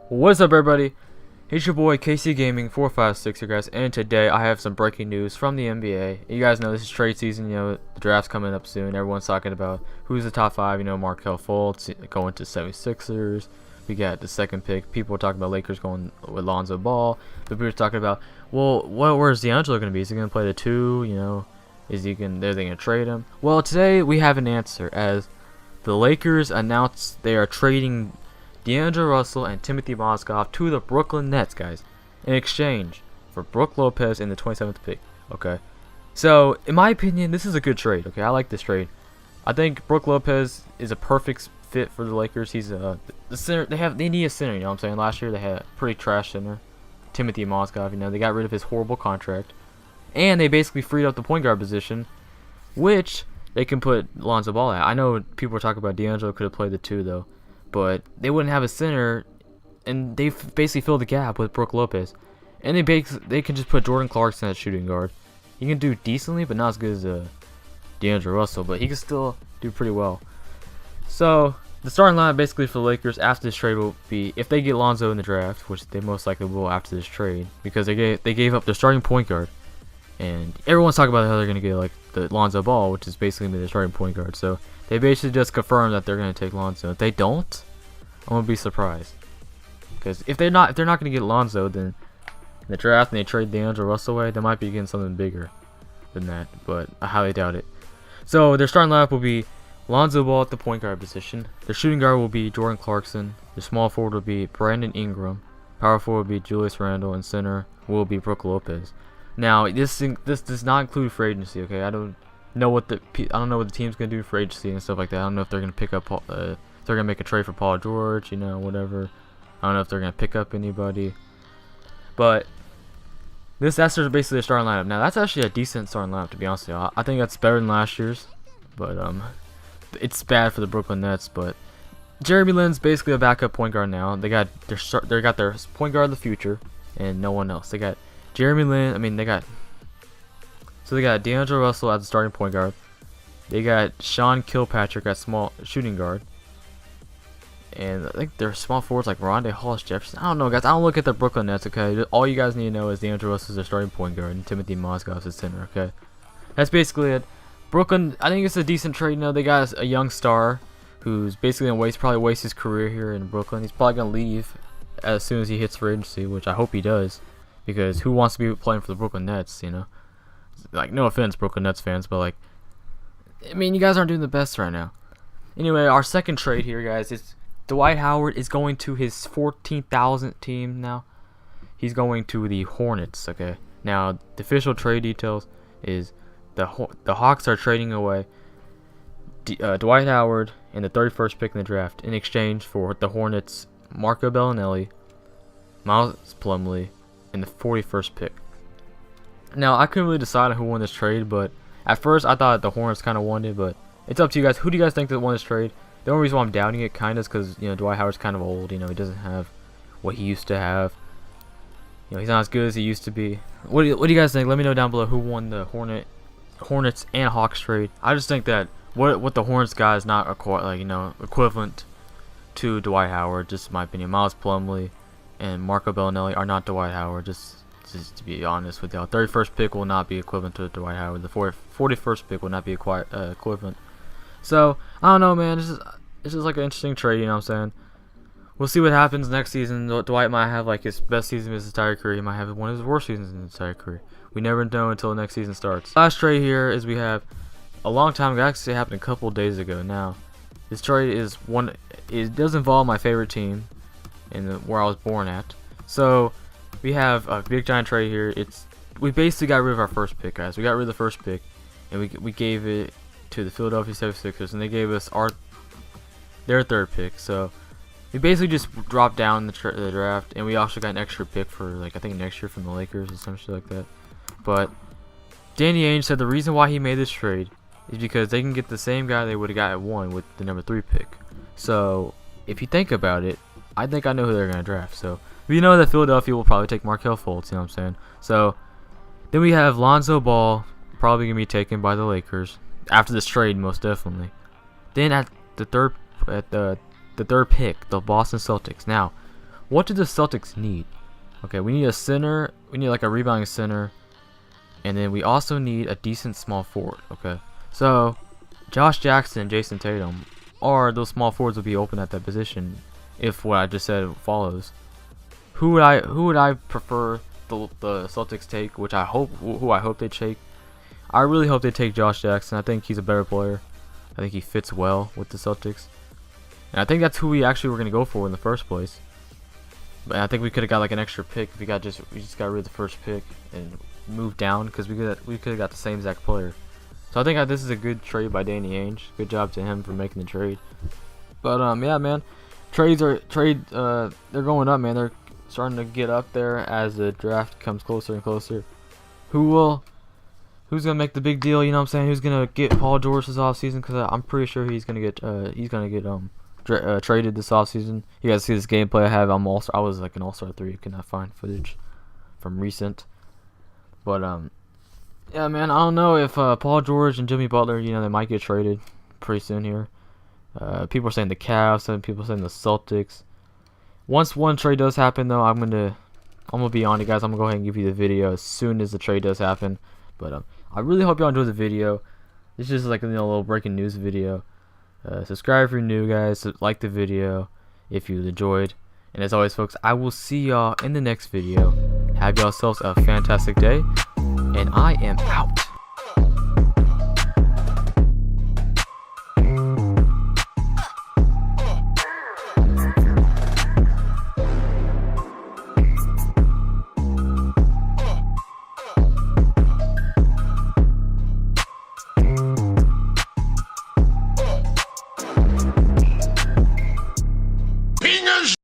What's up, everybody? It's your boy KC Gaming 456 here, guys, and today I have some breaking news from the NBA. You guys know this is trade season. The draft's coming up soon. Everyone's talking about who's the top five. Markelle Fultz going to 76ers. We got the second pick. People are talking about Lakers going with Lonzo Ball. The people are talking about, well, where's D'Angelo going to be? Is he going to play the two? Are they going to trade him? Well, today we have an answer, as the Lakers announced they are trading D'Angelo Russell and Timothy Mozgov to the Brooklyn Nets, guys, in exchange for Brook Lopez and the 27th pick. Okay, so in my opinion, this is a good trade. Okay, I like this trade. I think Brook Lopez is a perfect fit for the Lakers. He's the center. They need a center. You know what I'm saying? Last year they had a pretty trash center, Timothy Mozgov. They got rid of his horrible contract, and they basically freed up the point guard position, which they can put Lonzo Ball at. I know people are talking about D'Angelo could have played the two though, but they wouldn't have a center, and they basically filled the gap with Brook Lopez. And they can just put Jordan Clarkson at shooting guard. He can do decently, but not as good as D'Angelo Russell, but he can still do pretty well. So the starting lineup basically for the Lakers after this trade will be, if they get Lonzo in the draft, which they most likely will after this trade, because they gave up their starting point guard, and everyone's talking about how they're gonna get like the Lonzo Ball, which is basically their starting point guard. So they basically just confirmed that they're gonna take Lonzo. If they don't, I'm gonna be surprised, because if they're not gonna get Lonzo, then in the draft and they trade D'Angelo Russell away, they might be getting something bigger than that, but I highly doubt it. So their starting lineup will be Lonzo Ball at the point guard position. Their shooting guard will be Jordan Clarkson. Their small forward will be Brandon Ingram. Power forward will be Julius Randle, and center will be Brook Lopez. Now this does not include free agency. Okay, I don't know what the team's gonna do for agency and stuff like that. I don't know if they're gonna pick up if they're gonna make a trade for Paul George, whatever. I don't know if they're gonna pick up anybody, but that's basically the starting lineup. Now that's actually a decent starting lineup, to be honest with you. I think that's better than last year's, but it's bad for the Brooklyn Nets. But Jeremy Lin's basically a backup point guard now. They got their point guard of the future, and no one else. They got Jeremy Lin. They got D'Angelo Russell as the starting point guard. They got Sean Kilpatrick at small shooting guard. And I think their small forwards like Rondé Hollis Jefferson. I don't know, guys. I don't look at the Brooklyn Nets, okay? All you guys need to know is D'Angelo Russell is their starting point guard and Timothy Mozgov is his center, okay? That's basically it. Brooklyn, I think it's a decent trade. They got a young star who's basically going to probably waste his career here in Brooklyn. He's probably going to leave as soon as he hits free agency, which I hope he does. Because who wants to be playing for the Brooklyn Nets, Like, no offense, Brooklyn Nets fans, but, you guys aren't doing the best right now. Anyway, our second trade here, guys, is Dwight Howard is going to his 14,000th team now. He's going to the Hornets, okay? Now, the official trade details is the Hawks are trading away Dwight Howard and the 31st pick in the draft in exchange for the Hornets' Marco Bellinelli, Miles Plumlee, and the 41st pick. Now, I couldn't really decide on who won this trade, but at first I thought the Hornets kind of won it, but it's up to you guys. Who do you guys think that won this trade? The only reason why I'm doubting it kind of is because, Dwight Howard's kind of old. He doesn't have what he used to have. He's not as good as he used to be. What do you guys think? Let me know down below who won the Hornets and Hawks trade. I just think that what the Hornets got is not equivalent to Dwight Howard. Just in my opinion, Miles Plumlee and Marco Bellinelli are not Dwight Howard. Just to be honest with y'all, 31st pick will not be equivalent to Dwight Howard. The 41st pick will not be equivalent. So I don't know, man. It's just like an interesting trade. You know what I'm saying? We'll see what happens next season. Dwight might have like his best season of his entire career. He might have one of his worst seasons in his entire career. We never know until the next season starts. Last trade here is we have a long time ago. Actually, it happened a couple days ago. Now, this trade is one. It does involve my favorite team, and where I was born at. So we have a big giant trade here. We basically got rid of our first pick, guys. We got rid of the first pick, and we gave it to the Philadelphia 76ers, and they gave us their third pick. So we basically just dropped down the draft, and we also got an extra pick for I think next year from the Lakers or something like that. But Danny Ainge said the reason why he made this trade is because they can get the same guy they would have got at 1 with the number 3 pick. So if you think about it, I think I know who they're gonna draft. So we know that Philadelphia will probably take Markelle Fultz. You know what I'm saying? So then we have Lonzo Ball probably gonna be taken by the Lakers after this trade, most definitely. Then at the third pick, the Boston Celtics. Now, what do the Celtics need? Okay, we need a center. We need like a rebounding center. And then we also need a decent small forward. Okay, so Josh Jackson and Jason Tatum are those small forwards will be open at that position if what I just said follows. Who would I prefer the Celtics take? Who I hope they take. I really hope they take Josh Jackson. I think he's a better player. I think he fits well with the Celtics. And I think that's who we actually were gonna go for in the first place. But I think we could have got like an extra pick if we just got rid of the first pick and moved down, because we could have got the same exact player. So I think this is a good trade by Danny Ainge. Good job to him for making the trade. But yeah, man, they're going up, man. They're starting to get up there as the draft comes closer and closer. Who's gonna make the big deal? You know what I'm saying? Who's gonna get Paul George this offseason? Because I'm pretty sure he's gonna get traded this offseason. You guys see this gameplay I have? I was like an All-Star 3. You cannot find footage from recent. But yeah, man, I don't know if Paul George and Jimmy Butler, you know, they might get traded pretty soon here. People are saying the Cavs, and people are saying the Celtics. Once one trade does happen, though, I'm gonna be on it, guys. I'm gonna go ahead and give you the video as soon as the trade does happen. But I really hope y'all enjoy the video. This is just like a little breaking news video. Subscribe if you're new, guys. Like the video if you enjoyed. And as always, folks, I will see y'all in the next video. Have yourselves a fantastic day, and I am out.